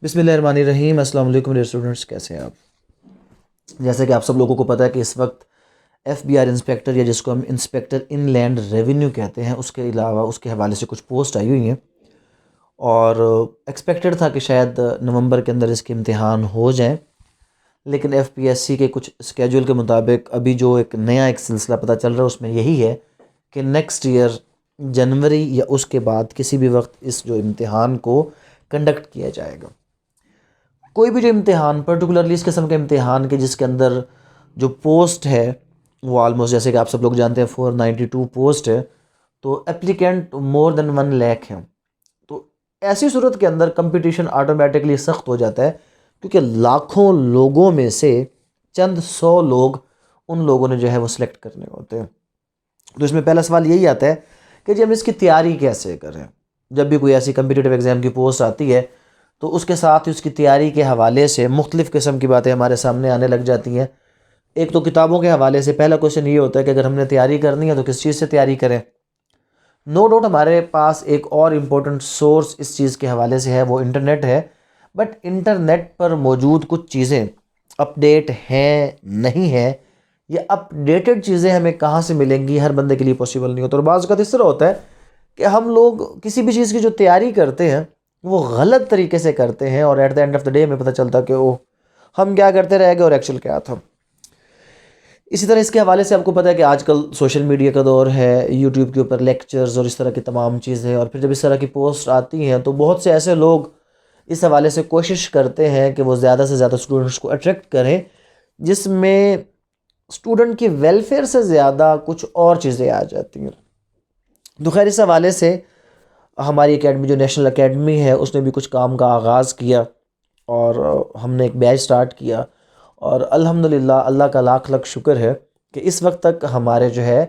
بسم اللہ الرحمن الرحیم۔ السلام علیکم ڈیئر اسٹوڈنٹس، کیسے ہیں آپ؟ جیسا کہ آپ سب لوگوں کو پتہ ہے کہ اس وقت ایف بی آر انسپیکٹر یا جس کو ہم انسپیکٹر ان لینڈ ریونیو کہتے ہیں، اس کے علاوہ اس کے حوالے سے کچھ پوسٹ آئی ہوئی ہیں، اور ایکسپیکٹڈ تھا کہ شاید نومبر کے اندر اس کے امتحان ہو جائیں، لیکن ایف پی ایس سی کے کچھ اسکیجول کے مطابق ابھی جو ایک نیا سلسلہ پتہ چل رہا ہے اس میں یہی ہے کہ نیکسٹ ایئر جنوری یا اس کے بعد کسی بھی وقت اس جو امتحان کو کنڈکٹ کیا جائے گا۔ کوئی بھی جو امتحان پرٹیکولرلی اس قسم کے امتحان کے جس کے اندر جو پوسٹ ہے وہ آلموسٹ جیسے کہ آپ سب لوگ جانتے ہیں 492 پوسٹ ہے، تو اپلیکینٹ مور دین 1 لاکھ ہیں، تو ایسی صورت کے اندر کمپٹیشن آٹومیٹکلی سخت ہو جاتا ہے، کیونکہ لاکھوں لوگوں میں سے چند 100 لوگ ان لوگوں نے جو ہے وہ سلیکٹ کرنے ہوتے ہیں۔ تو اس میں پہلا سوال یہی آتا ہے کہ جی ہم اس کی تیاری کیسے کریں؟ جب بھی کوئی ایسی کمپٹیٹیو ایگزام کی پوسٹ آتی ہے تو اس کے ساتھ ہی اس کی تیاری کے حوالے سے مختلف قسم کی باتیں ہمارے سامنے آنے لگ جاتی ہیں۔ ایک تو کتابوں کے حوالے سے پہلا کوشچن یہ ہوتا ہے کہ اگر ہم نے تیاری کرنی ہے تو کس چیز سے تیاری کریں؟ نو ڈاؤٹ ہمارے پاس ایک اور امپورٹنٹ سورس اس چیز کے حوالے سے ہے، وہ انٹرنیٹ ہے، بٹ انٹرنیٹ پر موجود کچھ چیزیں اپ ڈیٹ ہیں نہیں ہیں، یہ اپ ڈیٹڈ چیزیں ہمیں کہاں سے ملیں گی، ہر بندے کے لیے پاسبل نہیں ہوتا، اور بعض اوقات اس طرح ہوتا ہے کہ ہم لوگ کسی بھی چیز کی جو تیاری کرتے ہیں وہ غلط طریقے سے کرتے ہیں، اور at the end of the day ہمیں پتہ چلتا کہ ہم کیا کرتے رہ گئے اور ایکچوئل کیا تھا۔ اسی طرح اس کے حوالے سے آپ کو پتہ ہے کہ آج کل سوشل میڈیا کا دور ہے، یوٹیوب کے اوپر لیکچرز اور اس طرح کی تمام چیزیں، اور پھر جب اس طرح کی پوسٹ آتی ہیں تو بہت سے ایسے لوگ اس حوالے سے کوشش کرتے ہیں کہ وہ زیادہ سے زیادہ اسٹوڈنٹس کو اٹریکٹ کریں، جس میں اسٹوڈنٹ کی ویلفیئر سے زیادہ کچھ اور چیزیں آ جاتی ہیں۔ تو خیر اس حوالے سے ہماری اکیڈمی جو نیشنل اکیڈمی ہے اس نے بھی کچھ کام کا آغاز کیا، اور ہم نے ایک بیچ سٹارٹ کیا، اور الحمدللہ اللہ کا لاکھ لاکھ شکر ہے کہ اس وقت تک ہمارے جو ہے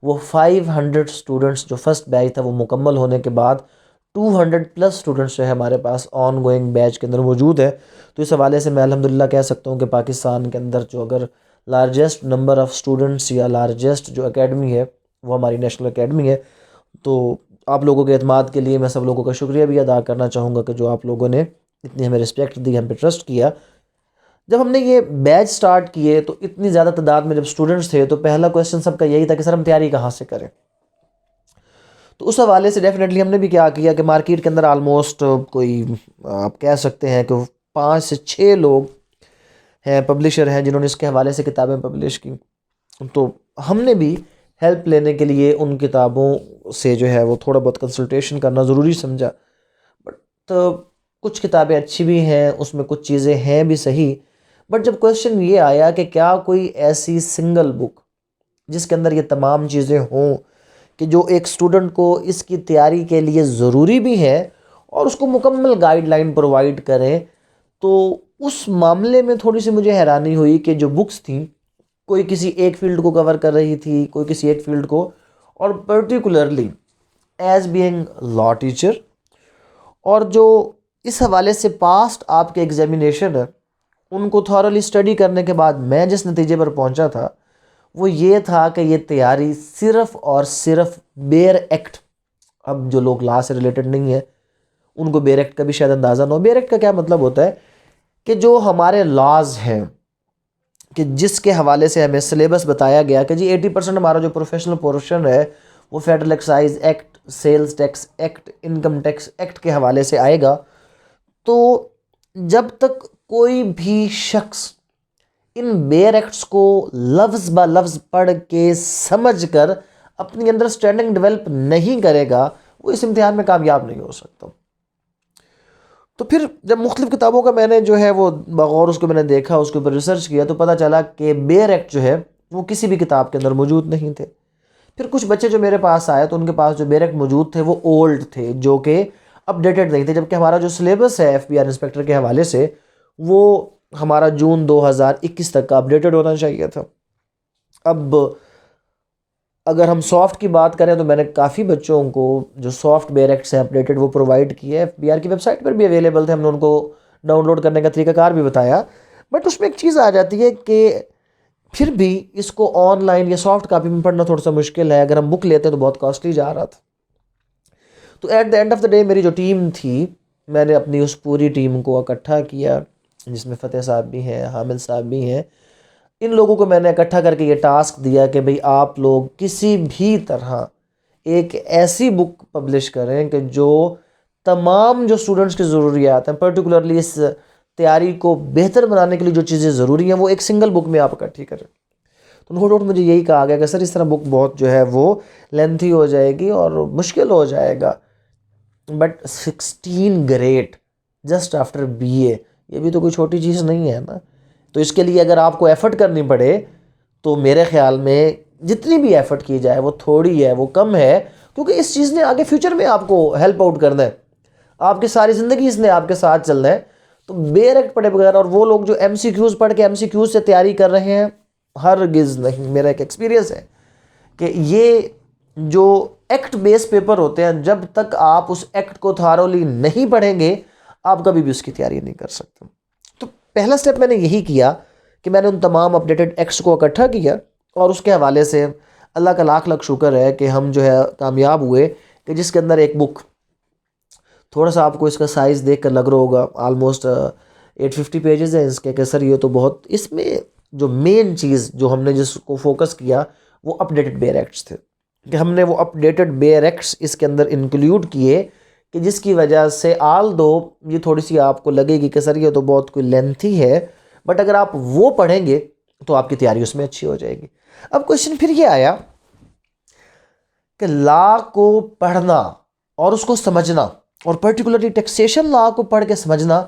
وہ 500 اسٹوڈنٹس جو فرسٹ بیچ تھا وہ مکمل ہونے کے بعد 200 پلس اسٹوڈنٹس جو ہے ہمارے پاس آن گوئنگ بیچ کے اندر موجود ہے۔ تو اس حوالے سے میں الحمدللہ کہہ سکتا ہوں کہ پاکستان کے اندر جو اگر لارجسٹ نمبر آف اسٹوڈنٹس یا لارجسٹ جو اکیڈمی ہے وہ ہماری نیشنل اکیڈمی ہے۔ تو آپ لوگوں کے اعتماد کے لیے میں سب لوگوں کا شکریہ بھی ادا کرنا چاہوں گا کہ جو آپ لوگوں نے اتنی ہمیں رسپیکٹ دی، ہم پہ ٹرسٹ کیا۔ جب ہم نے یہ بیچ سٹارٹ کیے تو اتنی زیادہ تعداد میں جب اسٹوڈنٹس تھے تو پہلا کویسچن سب کا یہی تھا کہ سر ہم تیاری کہاں سے کریں؟ تو اس حوالے سے ڈیفینیٹلی ہم نے بھی کیا کہ مارکیٹ کے اندر آلموسٹ کوئی آپ کہہ سکتے ہیں کہ 5 سے 6 لوگ ہیں، پبلشر ہیں، جنہوں نے اس کے حوالے سے کتابیں پبلش کی، تو ہم نے بھی ہیلپ لینے کے لیے ان کتابوں سے جو ہے وہ تھوڑا بہت کنسلٹیشن کرنا ضروری سمجھا۔ بٹ کچھ کتابیں اچھی بھی ہیں، اس میں کچھ چیزیں ہیں بھی صحیح، بٹ جب کویسچن یہ آیا کہ کیا کوئی ایسی سنگل بک جس کے اندر یہ تمام چیزیں ہوں کہ جو ایک سٹوڈنٹ کو اس کی تیاری کے لیے ضروری بھی ہے اور اس کو مکمل گائیڈ لائن پرووائڈ کریں، تو اس معاملے میں تھوڑی سی مجھے حیرانی ہوئی کہ جو بکس تھیں کوئی کسی ایک فیلڈ کو کور کر رہی تھی، کوئی کسی ایک فیلڈ کو، اور پرٹیکولرلی ایز بینگ لا ٹیچر، اور جو اس حوالے سے پاسٹ آپ کے ایگزامینیشن ہے ان کو تھورلی اسٹڈی کرنے کے بعد میں جس نتیجے پر پہنچا تھا وہ یہ تھا کہ یہ تیاری صرف اور صرف بیر ایکٹ، اب جو لوگ لا سے ریلیٹڈ نہیں ہیں ان کو بیر ایکٹ کا بھی شاید اندازہ نہ ہو۔ بیر ایکٹ کا کیا مطلب ہوتا ہے کہ جو ہمارے لاز ہیں کہ جس کے حوالے سے ہمیں سلیبس بتایا گیا کہ جی 80% ہمارا جو پروفیشنل پورشن ہے وہ federal excise act, sales tax act, income tax act کے حوالے سے آئے گا۔ تو جب تک کوئی بھی شخص ان بیر ایکٹس کو لفظ با لفظ پڑھ کے سمجھ کر اپنی انڈرسٹینڈنگ ڈیولپ نہیں کرے گا وہ اس امتحان میں کامیاب نہیں ہو سکتا۔ تو پھر جب مختلف کتابوں کا میں نے جو ہے وہ بغور اس کو میں نے دیکھا، اس کے اوپر ریسرچ کیا، تو پتہ چلا کہ بیر ایکٹ جو ہے وہ کسی بھی کتاب کے اندر موجود نہیں تھے۔ پھر کچھ بچے جو میرے پاس آئے تو ان کے پاس جو بیر ایکٹ موجود تھے وہ اولڈ تھے، جو کہ اپ ڈیٹڈ نہیں تھے، جبکہ ہمارا جو سلیبس ہے ایف بی آر انسپیکٹر کے حوالے سے وہ ہمارا جون 2021 تک کا اپ ڈیٹڈ ہونا چاہیے تھا۔ اب اگر ہم سافٹ کی بات کریں تو میں نے کافی بچوں کو جو سافٹ بیر ایکٹس ہیں اپڈیٹڈ وہ پرووائڈ کیے، ایف بی آر کی ویب سائٹ پر بھی اویلیبل تھے، ہم نے ان کو ڈاؤن لوڈ کرنے کا طریقہ کار بھی بتایا۔ بٹ اس میں ایک چیز آ جاتی ہے کہ پھر بھی اس کو آن لائن یا سافٹ کاپی میں پڑھنا تھوڑا سا مشکل ہے، اگر ہم بک لیتے تو بہت کاسٹلی جا رہا تھا۔ تو at the end of the day میری جو ٹیم تھی، میں نے اپنی اس پوری ٹیم کو اکٹھا کیا، جس میں فتح صاحب بھی ہیں، حامد صاحب بھی ہیں، ان لوگوں کو میں نے اکٹھا کر کے یہ ٹاسک دیا کہ بھئی آپ لوگ کسی بھی طرح ایک ایسی بک پبلش کریں کہ جو تمام جو اسٹوڈنٹس کی ضروریات ہیں، پرٹیکولرلی اس تیاری کو بہتر بنانے کے لیے جو چیزیں ضروری ہیں، وہ ایک سنگل بک میں آپ اکٹھی کریں۔ تو نو ڈاؤٹ مجھے یہی کہا گیا کہ سر اس طرح بک بہت جو ہے وہ لینتھی ہو جائے گی اور مشکل ہو جائے گا، but 16 grade just after BA، یہ بھی تو کوئی چھوٹی چیز نہیں ہے نا۔ تو اس کے لیے اگر آپ کو ایفرٹ کرنی پڑے تو میرے خیال میں جتنی بھی ایفرٹ کی جائے وہ تھوڑی ہے، وہ کم ہے، کیونکہ اس چیز نے آگے فیوچر میں آپ کو ہیلپ آؤٹ کرنا ہے، آپ کی ساری زندگی اس نے آپ کے ساتھ چلنا ہے۔ تو بیریکٹ پڑھے بغیر، اور وہ لوگ جو MCQs پڑھ کے MCQs سے تیاری کر رہے ہیں، ہرگز نہیں۔ میرا ایک ایکسپیرینس ہے کہ یہ جو ایکٹ بیس پیپر ہوتے ہیں، جب تک آپ اس ایکٹ کو تھارولی نہیں پڑھیں گے آپ کبھی بھی اس کی تیاری نہیں کر سکتے۔ تو پہلا سٹیپ میں نے یہی کیا کہ میں نے ان تمام اپڈیٹڈ ایکٹس کو اکٹھا کیا، اور اس کے حوالے سے اللہ کا لاکھ لاکھ شکر ہے کہ ہم جو ہے کامیاب ہوئے، کہ جس کے اندر ایک بک، تھوڑا سا آپ کو اس کا سائز دیکھ کر لگ رہا ہوگا، آلموسٹ 850 پیجز ہیں اس کے، کہ سر یہ تو بہت، اس میں جو مین چیز جو ہم نے جس کو فوکس کیا وہ اپڈیٹڈ بیئر ایکٹس تھے، کہ ہم نے وہ اپڈیٹڈ بیئر ایکٹس اس کے اندر انکلوڈ کیے، کہ جس کی وجہ سے آل دو یہ تھوڑی سی آپ کو لگے گی کہ سر یہ تو بہت کوئی لینتھی ہے، بٹ اگر آپ وہ پڑھیں گے تو آپ کی تیاری اس میں اچھی ہو جائے گی۔ اب کوشچن پھر یہ آیا کہ لا کو پڑھنا اور اس کو سمجھنا، اور پرٹیکولرلی ٹیکسیشن لا کو پڑھ کے سمجھنا،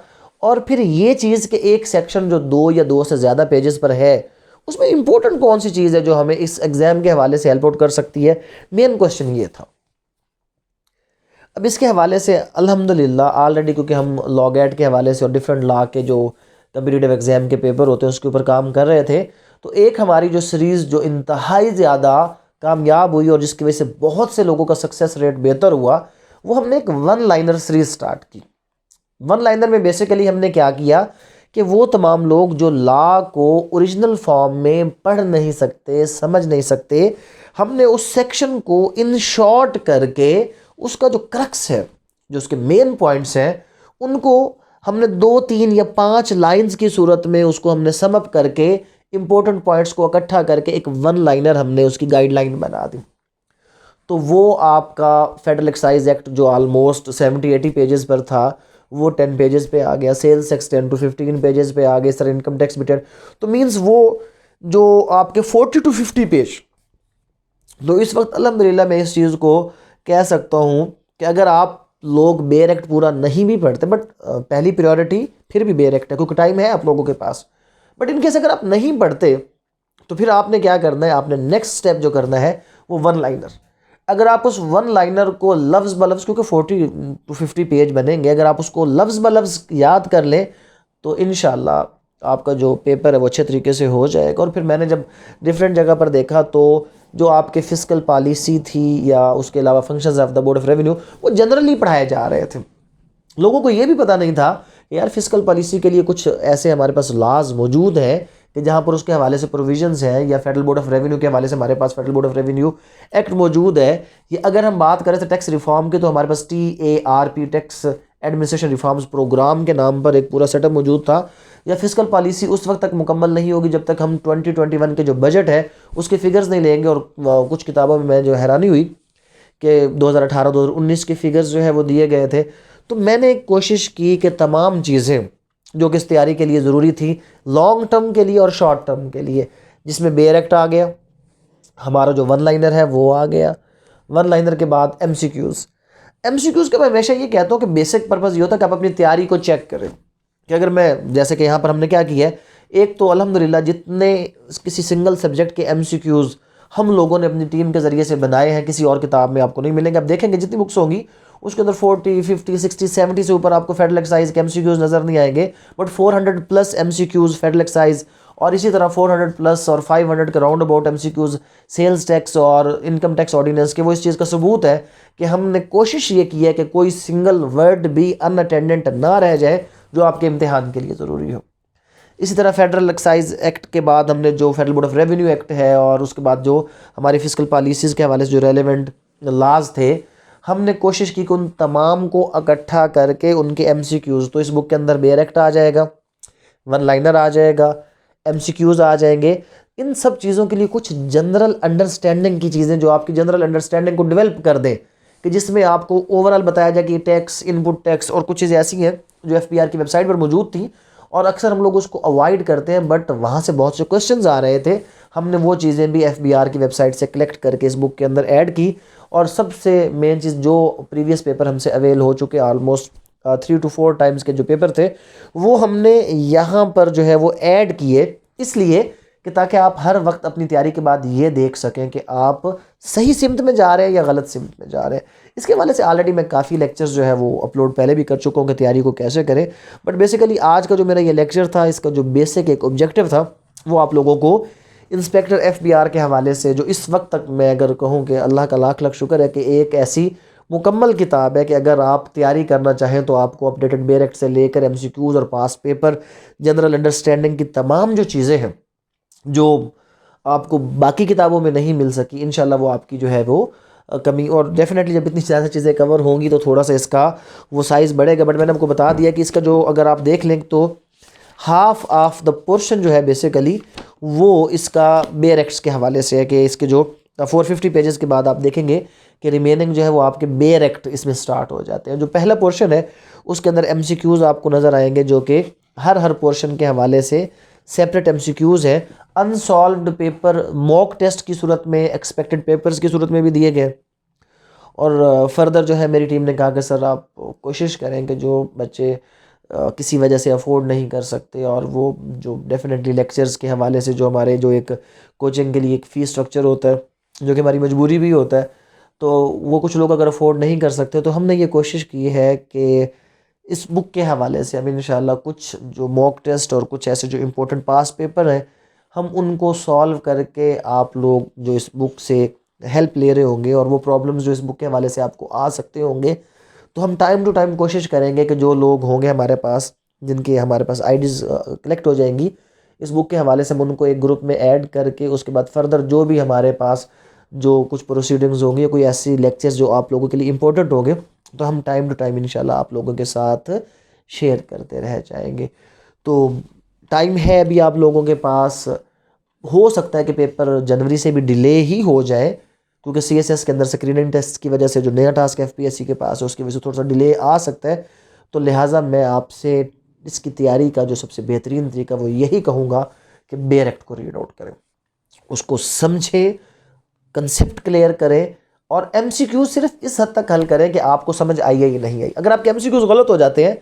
اور پھر یہ چیز کہ ایک سیکشن جو 2 یا 2 سے زیادہ پیجز پر ہے، اس میں امپورٹنٹ کون سی چیز ہے جو ہمیں اس ایگزام کے حوالے سے ہیلپ آؤٹ کر سکتی ہے، مین کوشچن یہ تھا۔ اب اس کے حوالے سے الحمدللہ آلریڈی، کیونکہ ہم لا گیٹ کے حوالے سے اور ڈیفرنٹ لا کے جو کمپٹیٹیو ایگزام کے پیپر ہوتے ہیں اس کے اوپر کام کر رہے تھے، تو ایک ہماری جو سیریز جو انتہائی زیادہ کامیاب ہوئی اور جس کی وجہ سے بہت سے لوگوں کا سکسیس ریٹ بہتر ہوا، وہ ہم نے ایک 1 لائنر سیریز سٹارٹ کی۔ 1 لائنر میں بیسیکلی ہم نے کیا کیا کہ وہ تمام لوگ جو لا کو اوریجنل فارم میں پڑھ نہیں سکتے، سمجھ نہیں سکتے، ہم نے اس سیکشن کو ان شارٹ کر کے اس کا جو کرکس ہے، جو اس کے مین پوائنٹس ہیں، ان کو ہم نے 2 3 یا 5 لائنز کی صورت میں اس کو ہم نے سم اپ کر کے امپورٹنٹ پوائنٹس کو اکٹھا کر کے ایک 1 لائنر ہم نے اس کی گائیڈ لائن بنا دی۔ تو وہ آپ کا فیڈرل ایکسائز ایکٹ جو آلموسٹ 70-80 پیجز پر تھا، وہ 10 پیجز پہ آ گیا، سیلز ٹیکس 10 to 15 پیجز پہ آ گئے، سر انکم ٹیکس بھی 10، تو مینز وہ جو آپ کے 40 to 50 پیج۔ تو اس وقت الحمدللہ میں اس چیز کو کہہ سکتا ہوں کہ اگر آپ لوگ بیئر ایکٹ پورا نہیں بھی پڑھتے، بٹ پہلی پریورٹی پھر بھی بیئر ایکٹ ہے، کیونکہ ٹائم ہے آپ لوگوں کے پاس، بٹ ان کیس اگر آپ نہیں پڑھتے تو پھر آپ نے کیا کرنا ہے، آپ نے نیکسٹ سٹیپ جو کرنا ہے وہ 1 لائنر۔ اگر آپ اس 1 لائنر کو لفظ بلفظ، کیونکہ 40 to 50 پیج بنیں گے، اگر آپ اس کو لفظ بلفظ یاد کر لیں تو انشاءاللہ آپ کا جو پیپر ہے وہ اچھے طریقے سے ہو جائے گا۔ اور پھر میں نے جب ڈیفرنٹ جگہ پر دیکھا تو جو آپ کے فسکل پالیسی تھی یا اس کے علاوہ functions of the board of revenue, وہ جنرلی پڑھائے جا رہے تھے۔ لوگوں کو یہ بھی پتہ نہیں تھا کہ یار فسکل پالیسی کے لیے کچھ ایسے ہمارے پاس لاز موجود ہیں کہ جہاں پر اس کے حوالے سے پروویژنز ہیں، یا فیڈرل بورڈ آف ریونیو کے حوالے سے ہمارے پاس Federal Board of Revenue Act موجود ہے۔ یہ اگر ہم بات کریں تو ٹیکس ریفارم کی، تو ہمارے پاس TARP tax administration reforms programme کے نام پر ایک پورا سیٹ اپ موجود تھا۔ یا فسکل پالیسی اس وقت تک مکمل نہیں ہوگی جب تک ہم 2021 کے جو بجٹ ہے اس کے فگرز نہیں لیں گے، اور کچھ کتابوں میں جو حیرانی ہوئی کہ 2018-2019 کے فگرز جو ہے وہ دیے گئے تھے۔ تو میں نے کوشش کی کہ تمام چیزیں جو کہ اس تیاری کے لیے ضروری تھی، لانگ ٹرم کے لیے اور شارٹ ٹرم کے لیے، جس میں بیئر ایکٹ آ گیا، ہمارا جو 1 لائنر ہے وہ آ گیا، 1 لائنر کے بعد MCQs کا میں ہمیشہ یہ کہتا ہوں کہ بیسک پرپز یہ ہوتا ہے کہ آپ اپنی تیاری کو چیک کریں، کہ اگر میں جیسے کہ یہاں پر ہم نے کیا کیا ہے، ایک تو الحمدللہ جتنے کسی سنگل سبجیکٹ کے MCQs ہم لوگوں نے اپنی ٹیم کے ذریعے سے بنائے ہیں، کسی اور کتاب میں آپ کو نہیں ملیں گے۔ آپ دیکھیں گے جتنی بکس ہوں گی اس کے اندر 40 50 60 70 سے اوپر آپ کو فیڈرل ایکسائز کے MCQs نظر نہیں آئیں گے، بٹ 400+ MCQs فیڈرل ایکسائز، اور اسی طرح 400+ اور 500 کے round about MCQs sales tax اور انکم ٹیکس آرڈیننس کے، وہ اس چیز کا ثبوت ہے کہ ہم نے کوشش یہ کی ہے کہ کوئی سنگل ورڈ بھی ان اٹینڈنٹ نہ رہ جائے جو آپ کے امتحان کے لیے ضروری ہو۔ اسی طرح فیڈرل ایکسائز ایکٹ کے بعد ہم نے جو federal Board of Revenue act ہے، اور اس کے بعد جو ہماری فسکل پالیسیز کے حوالے سے جو ریلیونٹ لاز تھے، ہم نے کوشش کی کہ ان تمام کو اکٹھا کر کے ان کے MCQs، تو اس بک کے اندر بیریکٹ آ جائے گا، ون لائنر آ جائے گا، MCQs آ جائیں گے، ان سب چیزوں کے لیے کچھ جنرل انڈرسٹینڈنگ کی چیزیں جو آپ کی جنرل انڈرسٹینڈنگ کو ڈیولپ کر دیں، کہ جس میں آپ کو اوورال بتایا جائے کہ ٹیکس، ان پٹ ٹیکس اور کچھ چیزیں ایسی ہیں جو FBR کی ویب سائٹ پر موجود تھیں اور اکثر ہم لوگ اس کو اوائڈ کرتے ہیں، بٹ وہاں سے بہت سے کوشچنز آ رہے تھے. ہم نے وہ چیزیں بھی FBR کی ویب سائٹ سے کلیکٹ کر کے اس بک کے اندر ایڈ کی. اور سب سے مین چیز، جو پریویس پیپر ہم سے اویل ہو چکے آلموسٹ 3 to 4 ٹائمز کے جو پیپر تھے، وہ ہم نے یہاں پر جو ہے وہ ایڈ کیے، اس لیے کہ تاکہ آپ ہر وقت اپنی تیاری کے بعد یہ دیکھ سکیں کہ آپ صحیح سمت میں جا رہے ہیں یا غلط سمت میں جا رہے ہیں. اس کے حوالے سے آلریڈی میں کافی لیکچرز جو ہے وہ اپلوڈ پہلے بھی کر چکا ہوں کہ تیاری کو کیسے کریں، بٹ بیسیکلی آج کا جو میرا یہ لیکچر تھا، اس کا جو بیسک ایک آبجیکٹیو تھا وہ آپ لوگوں کو انسپیکٹر FBR کے حوالے سے، جو اس وقت تک میں اگر کہوں کہ اللہ کا لاکھ لاکھ شکر ہے کہ ایک ایسی مکمل کتاب ہے کہ اگر آپ تیاری کرنا چاہیں تو آپ کو اپڈیٹڈ بیریکٹ سے لے کر MCQs اور پاس پیپر، جنرل انڈرسٹینڈنگ کی تمام جو چیزیں ہیں جو آپ کو باقی کتابوں میں نہیں مل سکی، انشاءاللہ وہ آپ کی جو ہے وہ کمی، اور ڈیفینیٹلی جب اتنی زیادہ چیزیں کور ہوں گی تو تھوڑا سا اس کا وہ سائز بڑھے گا. بٹ میں نے آپ کو بتا دیا کہ اس کا جو اگر آپ دیکھ لیں تو ہاف آف دا پورشن جو ہے بیسیکلی وہ اس کا بیریکٹس کے حوالے سے ہے، کہ اس کے جو 450 پیجز کے بعد آپ دیکھیں گے کہ ریمیننگ جو ہے وہ آپ کے بیریکٹ اس میں سٹارٹ ہو جاتے ہیں. جو پہلا پورشن ہے اس کے اندر MCQs آپ کو نظر آئیں گے، جو کہ ہر پورشن کے حوالے سے سیپریٹ MCQs ہے. انسالوڈ پیپر موک ٹیسٹ کی صورت میں، ایکسپیکٹڈ پیپرز کی صورت میں بھی دیے گئے. اور فردر جو ہے میری ٹیم نے کہا کہ سر آپ کوشش کریں کہ جو بچے کسی وجہ سے افورڈ نہیں کر سکتے، اور وہ جو ڈیفینیٹلی لیکچرز کے حوالے سے جو ہمارے جو ایک کوچنگ کے لیے ایک فی اسٹرکچر ہوتا ہے جو کہ ہماری مجبوری بھی ہوتا ہے، تو وہ کچھ لوگ اگر افورڈ نہیں کر سکتے تو ہم نے یہ کوشش کی ہے کہ اس بک کے حوالے سے ہم انشاءاللہ کچھ جو موک ٹیسٹ اور کچھ ایسے جو امپورٹنٹ پاس پیپر ہیں ہم ان کو سالو کر کے آپ لوگ جو اس بک سے ہیلپ لے رہے ہوں گے، اور وہ پرابلمز جو اس بک کے حوالے سے آپ کو آ سکتے ہوں گے، تو ہم ٹائم ٹو ٹائم کوشش کریں گے کہ جو لوگ ہوں گے ہمارے پاس، جن کے ہمارے پاس IDs کلیکٹ ہو جائیں گی اس بک کے حوالے سے، ہم ان کو ایک گروپ میں ایڈ کر کے اس کے بعد فردر جو بھی ہمارے پاس جو کچھ پروسیڈنگز ہوں گی، کوئی ایسی لیکچرز جو آپ لوگوں کے لیے امپورٹنٹ ہوں گے، تو ہم ٹائم ٹو ٹائم انشاءاللہ آپ لوگوں کے ساتھ شیئر کرتے رہ جائیں گے. تو ٹائم ہے ابھی آپ لوگوں کے پاس، ہو سکتا ہے کہ پیپر جنوری سے بھی ڈیلے ہی ہو جائے، کیونکہ CSS کے اندر اسکریننگ ٹیسٹ کی وجہ سے جو نیا ٹاسک FPSC کے پاس ہے اس کی وجہ سے تھوڑا سا ڈیلے آ سکتا ہے. تو لہٰذا میں آپ سے اس کی تیاری کا جو سب سے بہترین طریقہ وہ یہی کہوں گا کہ بیریکٹ کو ریڈ آؤٹ کریں، اس کو سمجھیں، کنسیپٹ کلیئر کریں، اور MCQ صرف اس حد تک حل کریں کہ آپ کو سمجھ آئی ہے یا نہیں آئی. اگر آپ کے MCQs غلط ہو جاتے ہیں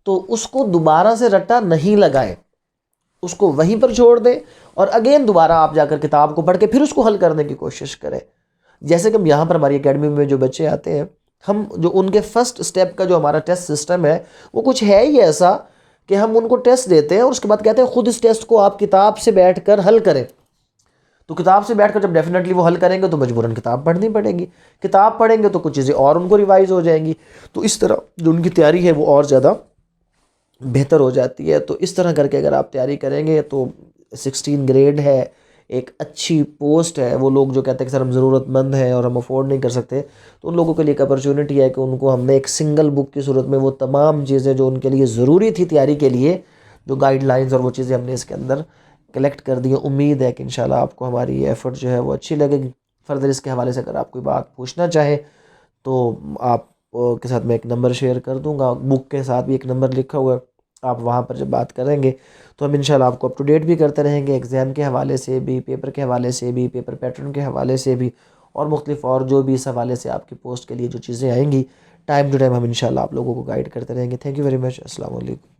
تو اس کو دوبارہ سے رٹا نہیں لگائیں، اس کو وہیں پر چھوڑ دیں، اور اگین دوبارہ آپ جا کر کتاب کو پڑھ کے پھر اس کو حل کرنے کی کوشش کریں. جیسے کہ ہم یہاں پر ہماری اکیڈمی میں جو بچے آتے ہیں، ہم جو ان کے فرسٹ سٹیپ کا جو ہمارا ٹیسٹ سسٹم ہے وہ کچھ ہے ہی ایسا کہ ہم ان کو ٹیسٹ دیتے ہیں اور اس کے بعد کہتے ہیں خود اس ٹیسٹ کو آپ کتاب سے بیٹھ کر حل کریں. تو کتاب سے بیٹھ کر جب ڈیفینیٹلی وہ حل کریں گے تو مجبوراً کتاب پڑھنی پڑے گی، کتاب پڑھیں گے تو کچھ چیزیں اور ان کو ریوائز ہو جائیں گی، تو اس طرح جو ان کی تیاری ہے وہ اور زیادہ بہتر ہو جاتی ہے. تو اس طرح کر کے اگر آپ تیاری کریں گے تو 16 گریڈ ہے، ایک اچھی پوسٹ ہے. وہ لوگ جو کہتے ہیں کہ سر ہم ضرورت مند ہیں اور ہم افورڈ نہیں کر سکتے، تو ان لوگوں کے لیے ایک اپرچونٹی ہے کہ ان کو ہم نے ایک سنگل بک کی صورت میں وہ تمام چیزیں جو ان کے لیے ضروری تھی تیاری کے لیے، جو گائیڈ لائنز اور وہ چیزیں ہم نے اس کے اندر کلیکٹ کر دی ہیں. امید ہے کہ انشاءاللہ آپ کو ہماری یہ ایفرٹ جو ہے وہ اچھی لگے گی. فردر اس کے حوالے سے اگر آپ کوئی بات پوچھنا چاہیں تو آپ کے ساتھ میں ایک نمبر شیئر کر دوں گا، بک کے ساتھ بھی ایک نمبر لکھا ہوا ہے، آپ وہاں پر جب بات کریں گے تو ہم انشاءاللہ آپ کو اپ ٹو ڈیٹ بھی کرتے رہیں گے، ایگزام کے حوالے سے بھی، پیپر کے حوالے سے بھی، پیپر پیٹرن کے حوالے سے بھی، اور مختلف اور جو بھی اس حوالے سے آپ کی پوسٹ کے لیے جو چیزیں آئیں گی ٹائم ٹو ٹائم ہم انشاءاللہ آپ لوگوں کو گائیڈ کرتے رہیں گے. Thank you very much. السلام علیکم.